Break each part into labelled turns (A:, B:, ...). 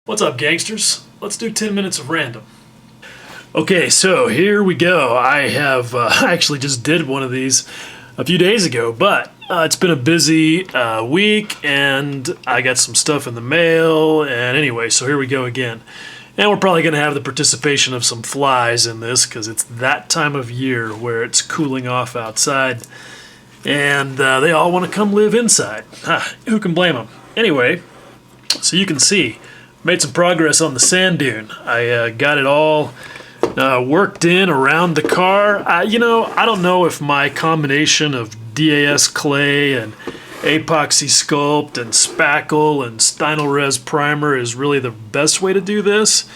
A: What's up, gangsters? Let's do 10 minutes of random. Okay, so here we go. I have actually just did one of these a few days ago, but it's been a busy week and I got some stuff in the mail, and anyway, so here we go again. And we're probably going to have the participation of some flies in this because it's that time of year where it's cooling off outside and they all want to come live inside. Who can blame them? Anyway, so you can see, made some progress on the sand dune. I got it all worked in around the car. I don't know if my combination of DAS clay and epoxy sculpt and spackle and Stynylrez primer is really the best way to do this.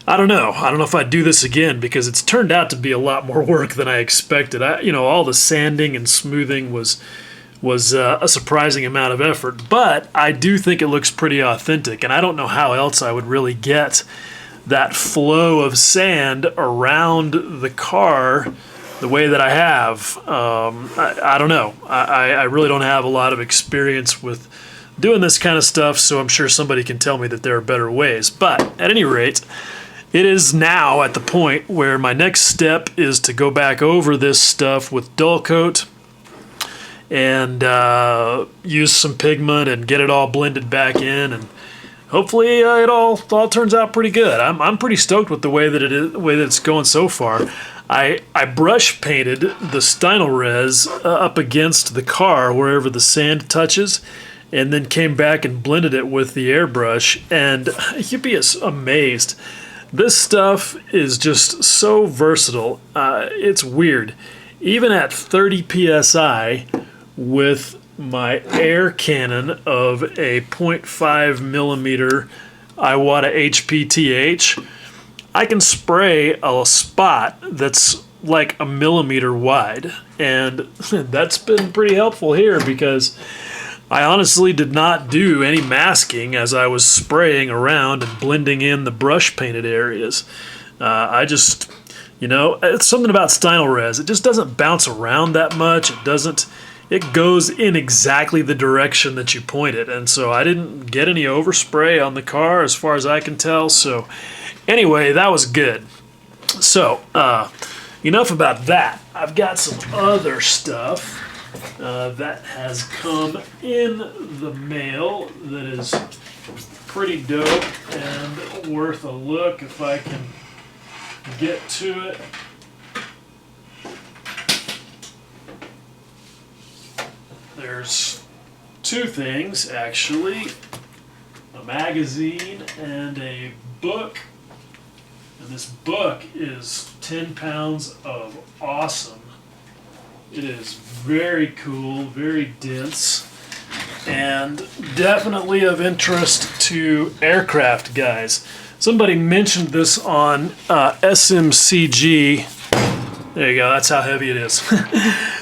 A: I don't know if I'd do this again because it's turned out to be a lot more work than I expected. All the sanding and smoothing was a surprising amount of effort, but I do think it looks pretty authentic, and I don't know how else I would really get that flow of sand around the car the way that I have. I don't know. I really don't have a lot of experience with doing this kind of stuff, so I'm sure somebody can tell me that there are better ways. But at any rate, it is now at the point where my next step is to go back over this stuff with dull coat and use some pigment and get it all blended back in, and hopefully it all turns out pretty good. I'm pretty stoked with the way that it's going so far. I brush painted the Stynylrez up against the car wherever the sand touches, and then came back and blended it with the airbrush, and you'd be amazed. This stuff is just so versatile. It's weird. Even at 30 psi with my air cannon of a 0.5 millimeter Iwata HPTH, I can spray a spot that's like a millimeter wide, and that's been pretty helpful here because I honestly did not do any masking as I was spraying around and blending in the brush painted areas. I just, it's something about Stynylrez. It just doesn't bounce around that much. It goes in exactly the direction that you point it, and so I didn't get any overspray on the car as far as I can tell. So anyway, that was good. So enough about that. I've got some other stuff that has come in the mail that is pretty dope and worth a look if I can get to it. There's two things, actually, a magazine and a book. And this book is 10 pounds of awesome. It is very cool, very dense, and definitely of interest to aircraft guys. Somebody mentioned this on SMCG. There you go, that's how heavy it is.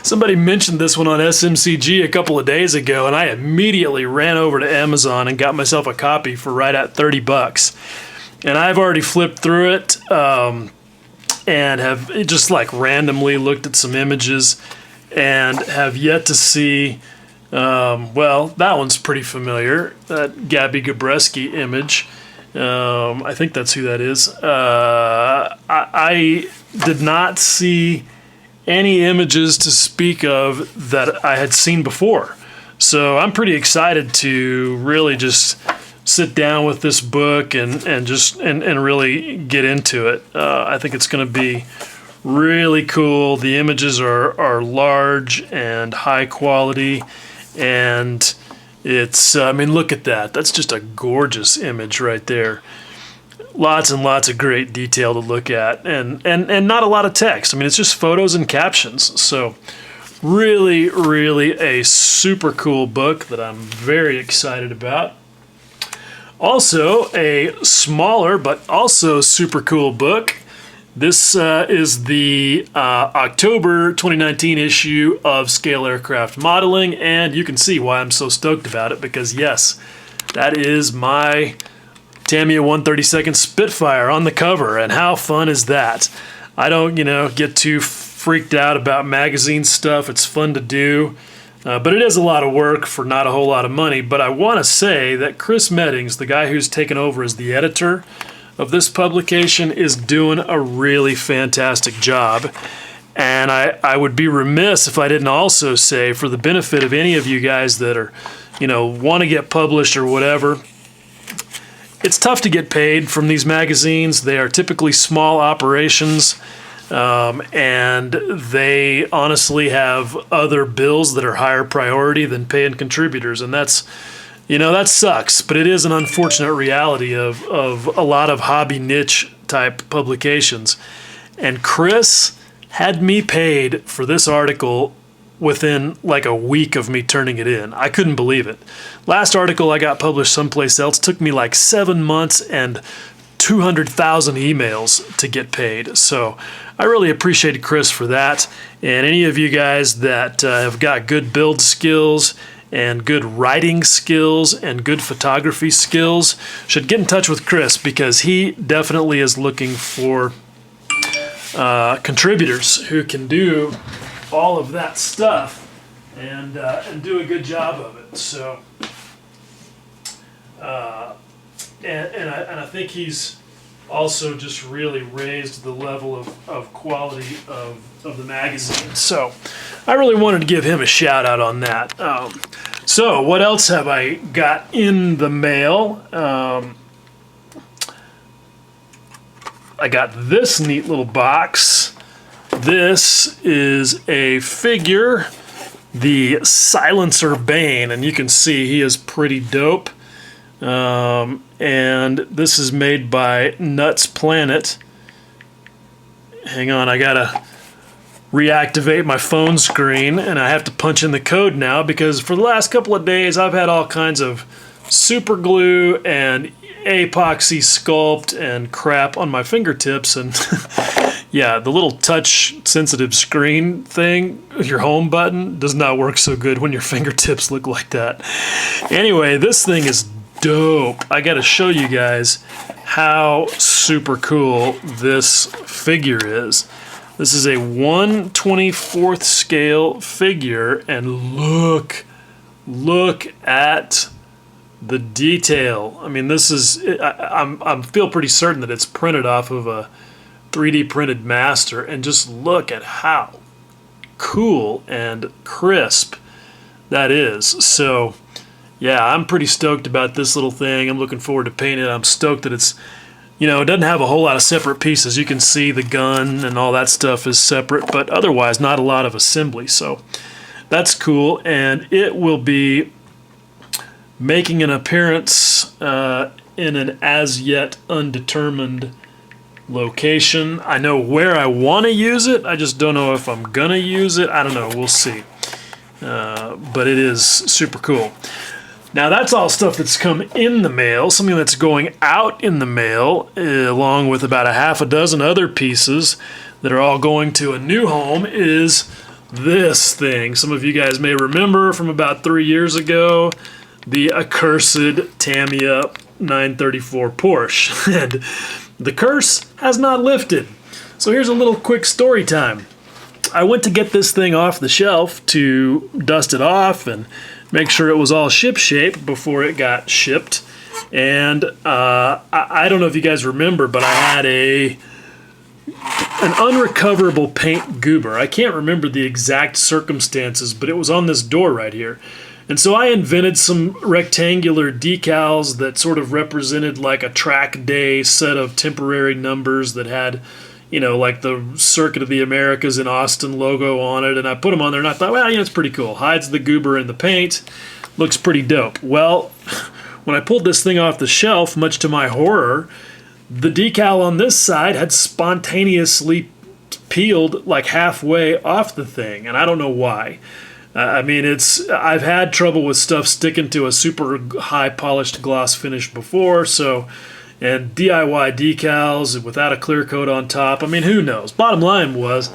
A: Somebody mentioned this one on SMCG a couple of days ago, and I immediately ran over to Amazon and got myself a copy for right at $30. And I've already flipped through it and have just randomly looked at some images and have yet to see, that one's pretty familiar, that Gabby Gabreski image. I think that's who that is. I did not see any images to speak of that I had seen before. So I'm pretty excited to really just sit down with this book and really get into it. I think it's going to be really cool. The images are large and high quality, and it's, look at that. That's just a gorgeous image right there. Lots and lots of great detail to look at, and not a lot of text. It's just photos and captions. So really, really a super cool book that I'm very excited about. Also, a smaller but also super cool book. This is the October 2019 issue of Scale Aircraft Modeling, and you can see why I'm so stoked about it because, yes, that is my Tamiya 132nd Spitfire on the cover, and how fun is that? I don't, get too freaked out about magazine stuff. It's fun to do. But it is a lot of work for not a whole lot of money. But I want to say that Chris Meddings, the guy who's taken over as the editor of this publication, is doing a really fantastic job. And I would be remiss if I didn't also say, for the benefit of any of you guys that are, want to get published or whatever, it's tough to get paid from these magazines. They are typically small operations. And they honestly have other bills that are higher priority than paying contributors. And that's, that sucks, but it is an unfortunate reality of a lot of hobby niche type publications. And Chris had me paid for this article within like a week of me turning it in. I couldn't believe it. Last article I got published someplace else took me like 7 months and 200,000 emails to get paid. So I really appreciated Chris for that. And any of you guys that have got good build skills and good writing skills and good photography skills should get in touch with Chris, because he definitely is looking for contributors who can do all of that stuff and do a good job of it. So and I think he's also just really raised the level of quality of the magazine. So I really wanted to give him a shout out on that. So what else have I got in the mail? I got this neat little box. This is a figure, the Silencer Bane, and you can see he is pretty dope. And this is made by Nuts Planet. Hang on, I gotta reactivate my phone screen, and I have to punch in the code now, because for the last couple of days I've had all kinds of super glue and epoxy sculpt and crap on my fingertips, and yeah, the little touch sensitive screen thing, your home button, does not work so good when your fingertips look like that. Anyway, this thing is dope. I gotta show you guys how super cool this figure is. This is a 1/24th scale figure, and look at the detail. I mean, this is, I'm feel pretty certain that it's printed off of a 3D printed master, and just look at how cool and crisp that is. So yeah, I'm pretty stoked about this little thing. I'm looking forward to painting it. I'm stoked that it's, it doesn't have a whole lot of separate pieces. You can see the gun and all that stuff is separate, but otherwise not a lot of assembly. So that's cool, and it will be making an appearance in an as yet undetermined location. I know where I want to use it. I just don't know if I'm gonna use it. I don't know. We'll see. But it is super cool. Now that's all stuff that's come in the mail. Something that's going out in the mail, along with about a half a dozen other pieces that are all going to a new home, is this thing. Some of you guys may remember from about 3 years ago, the accursed Tamiya 934 Porsche. And the curse has not lifted. So here's a little quick story time. I went to get this thing off the shelf to dust it off and make sure it was all ship-shape before it got shipped. And I don't know if you guys remember, but I had an unrecoverable paint goober. I can't remember the exact circumstances, but it was on this door right here. And so I invented some rectangular decals that sort of represented like a track day set of temporary numbers that had, like the Circuit of the Americas in Austin logo on it. And I put them on there, and I thought, well, it's pretty cool. Hides the goober in the paint. Looks pretty dope. Well, when I pulled this thing off the shelf, much to my horror, the decal on this side had spontaneously peeled like halfway off the thing, and I don't know why. I've had trouble with stuff sticking to a super high polished gloss finish before, and DIY decals without a clear coat on top. Who knows? Bottom line was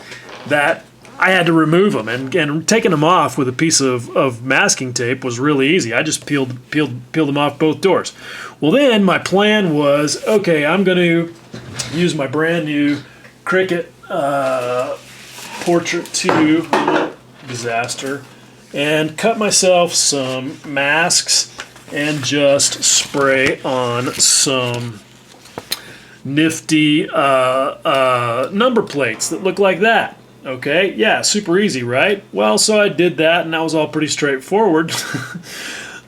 A: that I had to remove them, and taking them off with a piece of masking tape was really easy. I just peeled them off both doors. Well, then my plan was, okay, I'm going to use my brand new Cricut Portrait 2 disaster. and cut myself some masks and just spray on some nifty number plates that look like that. Okay, yeah, super easy, right? Well, so I did that, and that was all pretty straightforward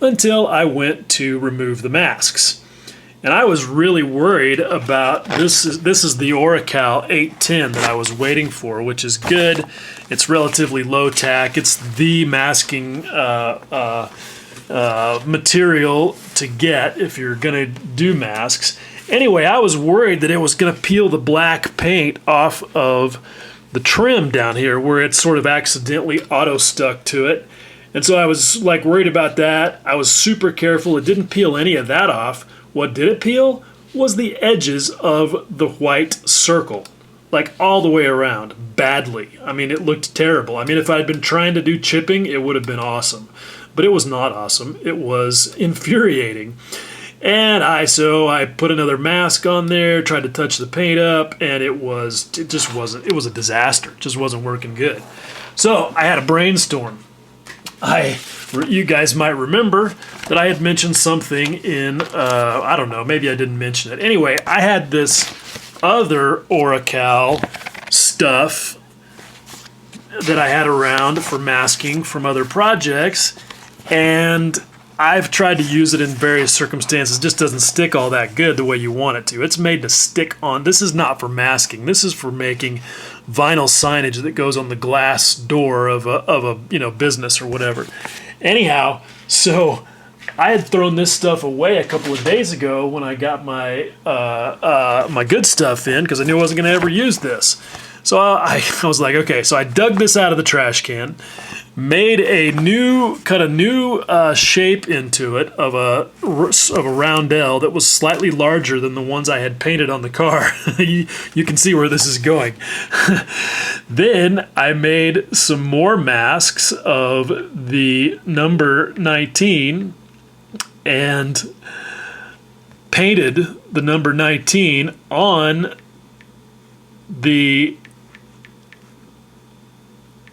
A: until I went to remove the masks. And I was really worried about this. This is the Oracal 810 that I was waiting for, which is good. It's relatively low tack. It's the masking material to get if you're going to do masks. Anyway, I was worried that it was going to peel the black paint off of the trim down here where it sort of accidentally auto stuck to it. And so I was like worried about that. I was super careful. It didn't peel any of that off. What did it peel was the edges of the white circle, like all the way around, badly. I mean, it looked terrible. I mean, if I had been trying to do chipping, it would have been awesome. But it was not awesome. It was infuriating. And so I put another mask on there, tried to touch the paint up, and it was a disaster. It just wasn't working good. So I had a brainstorm. You guys might remember that I had mentioned something in, I don't know, maybe I didn't mention it. Anyway, I had this other Oracal stuff that I had around for masking from other projects, and I've tried to use it in various circumstances. It just doesn't stick all that good the way you want it to. It's made to stick on. This is not for masking. This is for making vinyl signage that goes on the glass door of a business or whatever. Anyhow, so I had thrown this stuff away a couple of days ago when I got my my good stuff in because I knew I wasn't going to ever use this. So I was like, okay, so I dug this out of the trash can, made cut a new shape into it of a roundel that was slightly larger than the ones I had painted on the car. You can see where this is going. Then I made some more masks of the number 19 and painted the number 19 on the...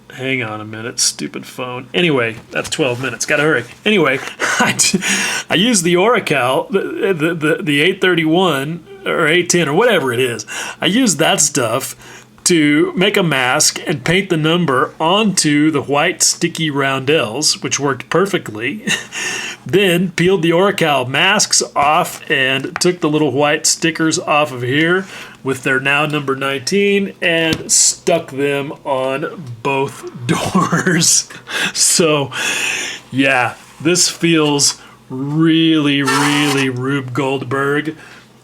A: Hang on a minute, stupid phone. Anyway, that's 12 minutes. Gotta hurry. Anyway, I used the Oracal, the 831 or 810 or whatever it is. I used that stuff to make a mask and paint the number onto the white sticky roundels, which worked perfectly. Then peeled the Oracal masks off and took the little white stickers off of here with their now number 19 and stuck them on both doors. So, yeah, this feels really, really Rube Goldberg.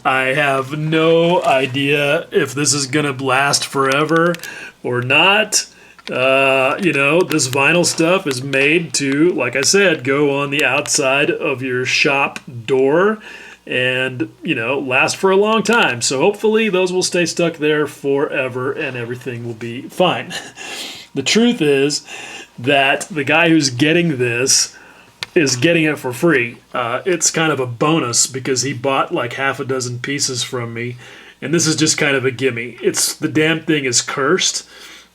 A: I have no idea if this is going to last forever or not. This vinyl stuff is made to, like I said, go on the outside of your shop door and, last for a long time. So hopefully those will stay stuck there forever and everything will be fine. The truth is that the guy who's getting this is getting it for free. It's kind of a bonus because he bought like half a dozen pieces from me, and this is just kind of a gimme. The damn thing is cursed,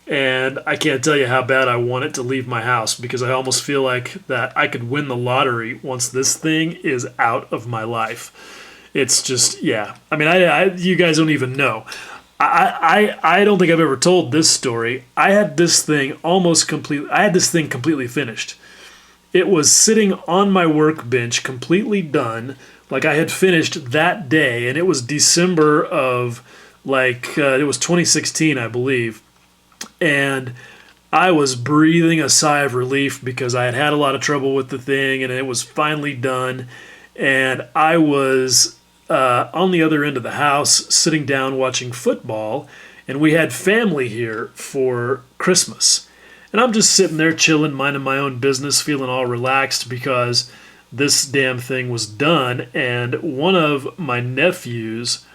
A: and I can't tell you how bad I want it to leave my house because I almost feel like that I could win the lottery once this thing is out of my life. It's just, yeah. I mean, you guys don't even know. I don't think I've ever told this story. I had this thing completely finished. It was sitting on my workbench, completely done, like I had finished that day, and it was December of, it was 2016, I believe, and I was breathing a sigh of relief because I had had a lot of trouble with the thing, and it was finally done, and I was on the other end of the house, sitting down watching football, and we had family here for Christmas. And I'm just sitting there chilling, minding my own business, feeling all relaxed because this damn thing was done. And one of my nephews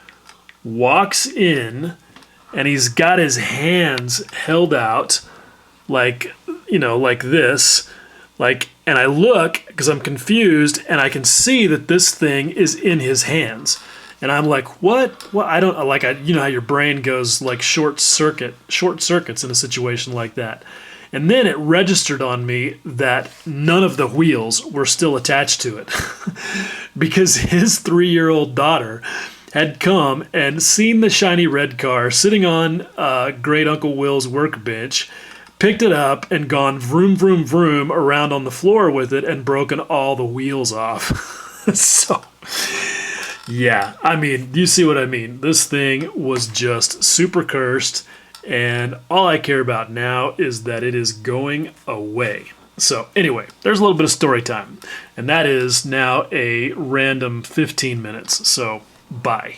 A: walks in and he's got his hands held out like this. And I look because I'm confused and I can see that this thing is in his hands. And I'm like, what? I don't how your brain goes like short circuits in a situation like that. And then it registered on me that none of the wheels were still attached to it because his 3-year-old daughter had come and seen the shiny red car sitting on Great Uncle Will's workbench, picked it up and gone vroom, vroom, vroom around on the floor with it and broken all the wheels off. So, yeah, I mean, you see what I mean. This thing was just super cursed, and all I care about now is that it is going away. So anyway, there's a little bit of story time, and that is now a random 15 minutes. So bye.